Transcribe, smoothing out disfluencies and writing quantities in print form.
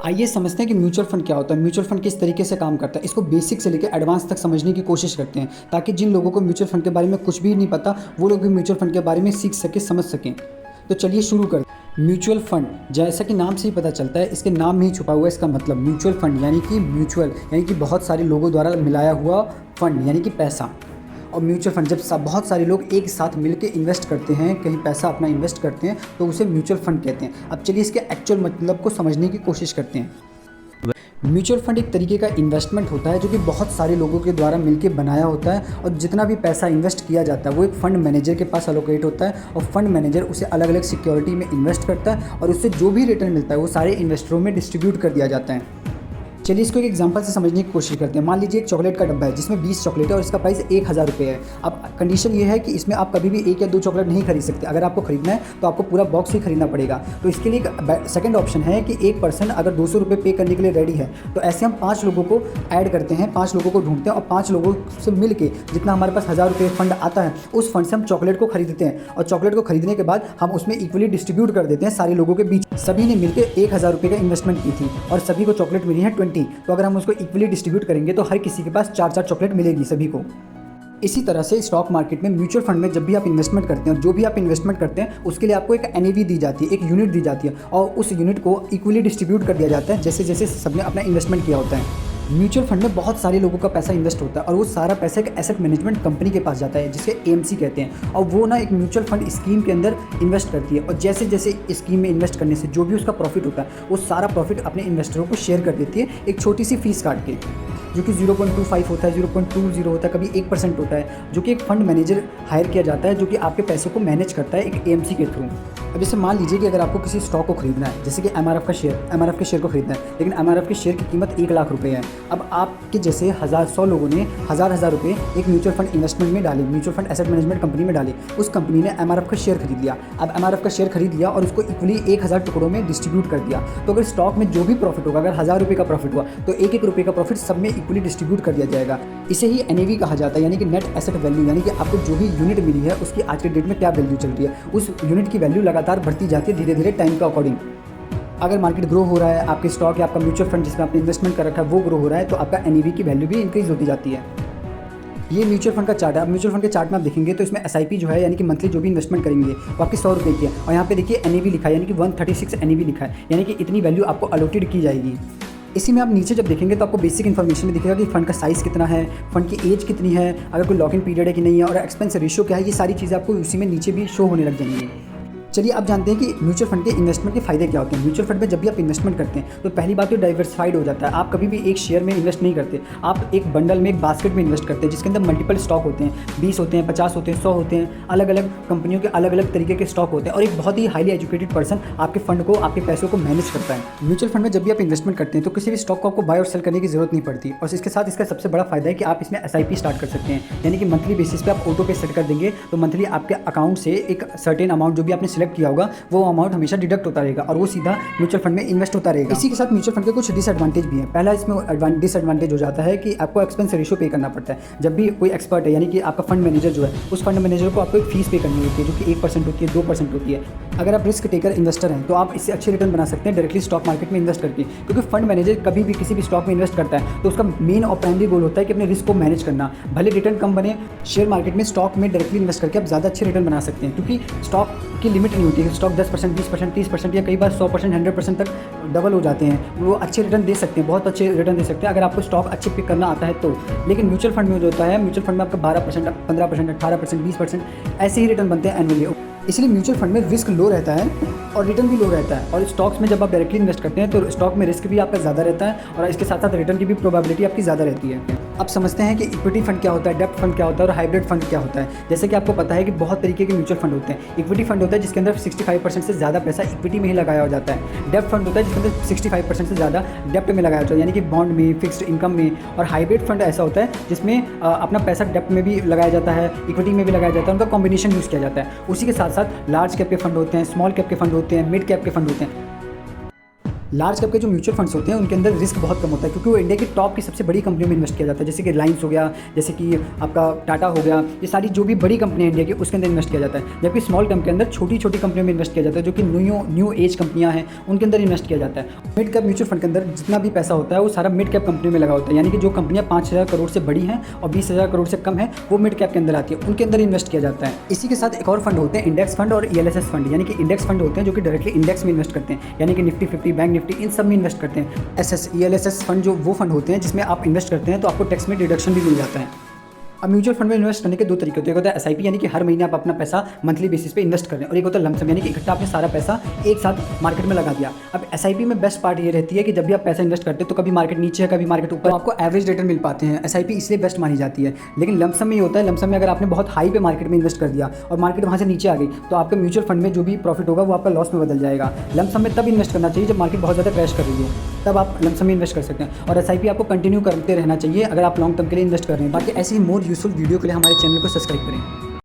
आइए समझते हैं कि म्यूचुअल फंड क्या होता है, म्यूचुअल फंड किस तरीके से काम करता है। इसको बेसिक से लेकर एडवांस तक समझने की कोशिश करते हैं ताकि जिन लोगों को म्यूचुअल फंड के बारे में कुछ भी नहीं पता वो लोग भी म्यूचुअल फंड के बारे में सीख सके, समझ सकें। तो चलिए शुरू कर। म्यूचुअल फंड जैसा कि नाम से ही पता चलता है, इसके नाम में ही छुपा हुआ है इसका मतलब। म्यूचुअल फंड यानी कि म्यूचुअल यानी कि बहुत सारे लोगों द्वारा मिलाया हुआ फंड यानी कि पैसा। और म्यूचुअल फंड जब बहुत सारे लोग एक साथ मिलकर इन्वेस्ट करते हैं, कहीं पैसा अपना इन्वेस्ट करते हैं, तो उसे म्यूचुअल फंड कहते हैं। अब चलिए इसके एक्चुअल मतलब को समझने की कोशिश करते हैं। म्यूचुअल फंड एक तरीके का इन्वेस्टमेंट होता है जो कि बहुत सारे लोगों के द्वारा मिलकर बनाया होता है, और जितना भी पैसा इन्वेस्ट किया जाता है वो एक फंड मैनेजर के पास अलोकेट होता है, और फंड मैनेजर उसे अलग अलग सिक्योरिटी में इन्वेस्ट करता है, और उससे जो भी रिटर्न मिलता है वो सारे इन्वेस्टरों में डिस्ट्रीब्यूट कर दिया जाता है। चलिए इसको एक एग्जांपल से समझने की कोशिश करते हैं। मान लीजिए एक चॉकलेट का डब्बा है जिसमें 20 चॉकलेट है और इसका प्राइस 1000 रुपये है। अब कंडीशन ये है कि इसमें आप कभी भी 1 या 2 चॉकलेट नहीं खरीद सकते। अगर आपको खरीदना है तो आपको पूरा बॉक्स ही खरीदना पड़ेगा। तो इसके लिए एक सेकंड ऑप्शन है कि एक पर्सन अगर 200 रुपये पे करने के लिए रेडी है तो ऐसे हम 5 लोगों को ऐड करते हैं, 5 लोगों को ढूंढते हैं, और 5 लोगों से मिल के जितना हमारे पास 1000 रुपये फंड आता है उस फंड से हम चॉकलेट को खरीदते हैं, और चॉकलेट को खरीदने के बाद हम उसमें इक्वली डिस्ट्रीब्यूट कर देते हैं सारे लोगों के बीच। सभी ने मिलकर 1000 रुपये का इन्वेस्टमेंट की थी और सभी को चॉकलेट मिली है 20। तो अगर हम उसको इक्वली डिस्ट्रीब्यूट करेंगे तो हर किसी के पास 4-4 चॉकलेट मिलेगी सभी को। इसी तरह से स्टॉक मार्केट में, म्यूचुअल फंड में जब भी आप इन्वेस्टमेंट करते हैं, जो भी आप इन्वेस्टमेंट करते हैं उसके लिए आपको एक एनएवी दी जाती है, एक यूनिट दी जाती है, और उस यूनिट को इक्वली डिस्ट्रीब्यूट कर दिया जाता है जैसे जैसे सबने अपना इन्वेस्टमेंट किया होता है। म्यूचुअल फंड में बहुत सारे लोगों का पैसा इन्वेस्ट होता है और वो सारा पैसा एक एसेट मैनेजमेंट कंपनी के पास जाता है जिसे एएमसी कहते हैं, और वो ना एक म्यूचुअल फंड स्कीम के अंदर इन्वेस्ट करती है, और जैसे जैसे स्कीम में इन्वेस्ट करने से जो भी उसका प्रॉफिट होता है वो सारा प्रॉफिट अपने इन्वेस्टरों को शेयर कर देती है एक छोटी सी फीस काट के, जो कि 0.25 होता है, 0.20 होता है, कभी 1% होता है, जो कि एक फंड मैनेजर हायर किया जाता है जो कि आपके पैसों को मैनेज करता है एक एएमसी के थ्रू। अब जैसे मान लीजिए कि अगर आपको किसी स्टॉक को खरीदना है, जैसे कि एमआरएफ के शेयर को खरीदना है, लेकिन एमआरएफ के शेयर की कीमत 1 लाख रुपये है। अब आपके जैसे 100 लोगों ने हज़ार रुपये एक म्यूचुअल फंड इन्वेस्टमेंट में डाले, mutual fund asset management company में डाले। उस कंपनी ने एमआरएफ का शेयर खरीद लिया। अब एमआरएफ का शेयर खरीद लिया और उसको इक्वली 1000 टुकड़ों में डिस्ट्रीब्यूट कर दिया। तो अगर स्टॉक में जो भी प्रॉफिट होगा, अगर 1000 रुपये का प्रॉफिट हुआ तो 1-1 रुपये का प्रॉफिट सब में इक्वली डिस्ट्रीब्यूट कर दिया जाएगा। इसे ही एनएवी कहा जाता है, यानी कि नेट एसेट वैल्यू, यानी कि आपको जो भी यूनिट मिली है उसकी आज के डेट में क्या वैल्यू चल रही है, उस यूनिट की वैल्यू लगातार बढ़ती जाती है धीरे धीरे टाइम के अकॉर्डिंग। अगर मार्केट ग्रो हो रहा है, आपके स्टॉक या आपका म्यूचुअल फंड जिसमें आपने इन्वेस्टमेंट कर रखा है वो ग्रो हो रहा है, तो आपका एनएवी की वैल्यू भी इंक्रीज होती जाती है। ये म्यूचुअल फंड का चार्ट है। अब म्यूचुअल फंड के चार्ट में आप देखेंगे तो इसमें एसआईपी जो है, यानी कि मंथली जो भी इन्वेस्टमेंट करेंगे वो आपकी 100 रुपये की है, और यहाँ पे देखिए एनएवी लिखा है, यानी कि 136 एनएवी लिखा है, यानी कि इतनी वैल्यू आपको अलॉटेड की जाएगी। इसी में आप नीचे जब देखेंगे तो आपको बेसिक इन्फॉर्मेशन में दिखेगा कि फंड का साइज़ कितना है, फंड की एज कितनी है, अगर कोई लॉक इन पीरियड है कि नहीं है, और एक्सपेंस रेशियो क्या है, ये सारी चीज़ें आपको उसी में नीचे भी शो होने लग जाएंगी। चलिए अब जानते हैं कि म्यूचुअल फंड के इन्वेस्टमेंट के फायदे क्या होते हैं। म्यूचुअल फंड में जब भी आप इन्वेस्टमेंट करते हैं तो पहली बात तो डाइवर्सिफाइड हो जाता है। आप कभी भी एक शेयर में इन्वेस्ट नहीं करते, आप एक बंडल में, एक बास्केट में इन्वेस्ट करते हैं जिसके अंदर मल्टीपल स्टॉक होते हैं, 20 होते हैं, 50 होते हैं, 100 होते हैं, अलग अलग कंपनियों के अलग अलग तरीके के स्टॉक होते हैं, और एक बहुत ही हाईली एजुकेटेड पर्सन आपके फंड को, आपके पैसों को मैनेज करता है। म्यूचुअल फंड में जब भी आप इन्वेस्टमेंट करते हैं तो किसी भी स्टॉक को आपको बाय और सेल करने की जरूरत नहीं पड़ती, और इसके साथ इसका सबसे बड़ा फायदा है कि आप इसमें एसआईपी स्टार्ट कर सकते हैं, यानी कि मंथली बेसिस पे आप ऑटो पे सेट कर देंगे तो मंथली आपके अकाउंट से एक सर्टेन अमाउंट जो भी आपने सिलेक्ट किया होगा वो अमाउंट हमेशा डिडक्ट होता रहेगा और वो सीधा म्यूचुअल फंड में इन्वेस्ट होता रहेगा। इसी के साथ म्यूचुअल फंड के कुछ डिसएडवांटेज भी हैं। पहला इसमें डिसएडवांटेज हो जाता है कि आपको एक्सपेंस रेशियो पे करना पड़ता है। जब भी कोई एक्सपर्ट है, यानी कि आपका फंड मैनेजर जो है, उस फंड मैनेजर को आपको एक फीस पे करनी होती है जो कि 1% होती है, 2% होती है। अगर आप रिस्क टेकर इन्वेस्टर हैं तो आप इससे अच्छे रिटर्न बना सकते हैं डायरेक्टली स्टॉक मार्केट में इन्वेस्ट करके, क्योंकि फंड मैनेजर कभी भी किसी भी स्टॉक में इन्वेस्ट करता है तो उसका मेन और प्राइमरी गोल होता है कि अपने रिस्क को मैनेज करना। भले रिटर्न कम बने, शेयर मार्केट में स्टॉक में डायरेक्टली इन्वेस्ट करके आप ज़्यादा अच्छे रिटर्न बना सकते हैं, क्योंकि स्टॉक की लिमिट नहीं होती है। स्टॉक 10%, 20%, 30% या कई बार 100%, 100% तक डबल हो जाते हैं। वो अच्छे रिटर्न दे सकते हैं, बहुत अच्छे रिटर्न दे सकते हैं अगर आपको स्टॉक अच्छे पिक करना आता है तो। लेकिन म्यूचुअल फंड में जो होता है, म्यूचुअल फंड में आपका 12%, 15%, 18%, 20% ऐसे ही रिटर्न बनते हैं एनुअली। इसलिए म्यूचुअल फंड में रिस्क लो रहता है और रिटर्न भी लो रहता है। और स्टॉक्स में जब आप डायरेक्टली इन्वेस्ट करते हैं तो स्टॉक में रिस्क भी आपका ज़्यादा रहता है और इसके साथ साथ रिटर्न की भी प्रोबेबिलिटी आपकी ज़्यादा रहती है। अब समझते हैं कि इक्विटी फंड क्या होता है, डेब्ट फंड क्या होता है और हाइब्रिड फंड क्या होता है। जैसे कि आपको पता है कि बहुत तरीके के म्यूचुअल फंड होते हैं। इक्विटी फंड होता है जिसके अंदर 65% से ज़्यादा पैसा इक्विटी में ही लगाया हो जाता है। डेब्ट फंड होता है जिसके अंदर 65% से ज़्यादा डेब्ट में लगाया जाता है, यानी कि बॉन्ड में, फिक्स्ड इनकम में। और हाइब्रिड फंड ऐसा होता है जिसमें अपना पैसा डेब्ट में भी लगाया जाता है, इक्विटी में भी लगाया जाता है, उनका कॉम्बिनेशन यूज़ किया जाता है। उसी के साथ साथ लार्ज कैप के फंड होते हैं, स्मॉल कैप के फंड होते हैं, मिड कैप के फंड होते हैं। लार्ज कैप के जो म्यूचुअल फंड्स होते हैं उनके अंदर रिस्क बहुत कम होता है, क्योंकि वो इंडिया की टॉप की सबसे बड़ी कंपनियों में इन्वेस्ट किया जाता है, जैसे कि रिलायंस हो गया, जैसे कि आपका टाटा हो गया, ये सारी जो भी बड़ी कंपनियां इंडिया की उसके अंदर इन्वेस्ट किया जाता है। जबकि स्मॉल कैप के अंदर छोटी छोटी कंपनियों में इन्वेस्ट किया जाता है, जो कि न्यू एज कंपनियां हैं उनके अंदर इन्वेस्ट किया जाता है। मिड कैप म्यूचुअल फंड के अंदर जितना भी पैसा होता है वो सारा मिड कैप कंपनी में लगा होता है, यानी कि जो कंपनियां 5,000 करोड़ से बड़ी हैं और 20,000 करोड़ से कम है वो मिड कैप के अंदर आती है, उनके अंदर इन्वेस्ट किया जाता है। इसी के साथ एक और फंड होते हैं इंडेक्स फंड और ELSS फंड, यानी कि इंडेक्स फंड होते हैं जो कि डायरेक्टली इंडेक्स में इन्वेस्ट करते हैं, यानी कि निफ्टी 50, बैंक निफ्टी, इन सब में इन्वेस्ट करते हैं। ELSS फंड जो वो फंड होते हैं जिसमें आप इन्वेस्ट करते हैं तो आपको टैक्स में डिडक्शन भी मिल जाता है। अब म्यूचुअल फंड में इन्वेस्ट करने के दो तरीके होते हैं, एक होता है SIP, यानी कि हर महीने आप अपना पैसा मंथली बेसिस पे इन्वेस्ट कर रहे हैं, और एक होता है लमसम, यानी कि इकट्ठा आपने सारा पैसा एक साथ मार्केट में लगा दिया। अब SIP में बेस्ट पार्ट ये रहती है कि जब भी आप पैसा इन्वेस्ट करते हैं तो कभी मार्केट नीचे है कभी मार्केट ऊपर, आपको एवरेज रिटर्न मिल पाते हैं, SIP इसलिए बेस्ट मानी जाती है। लेकिन लमसम में ये होता है, लमसम में अगर आपने बहुत हाई पे मार्केट में इन्वेस्ट कर दिया और मार्केट वहाँ से नीचे आ गई तो आपके म्यूचुअल फंड में जो भी प्रॉफिट होगा वो आपका लॉस में बदल जाएगा। लमसम में तब इन्वेस्ट करना चाहिए जब मार्केट बहुत ज़्यादा क्रैश कर रही हो, तब आप लमसम में इन्वेस्ट कर सकते हैं, और SIP आपको कंटिन्यू करते रहना चाहिए अगर आप लॉन्ग टर्म के लिए इन्वेस्ट कर रहे हैं। बाकी ऐसी ही मोर यूजफुल वीडियो के लिए हमारे चैनल को सब्सक्राइब करें।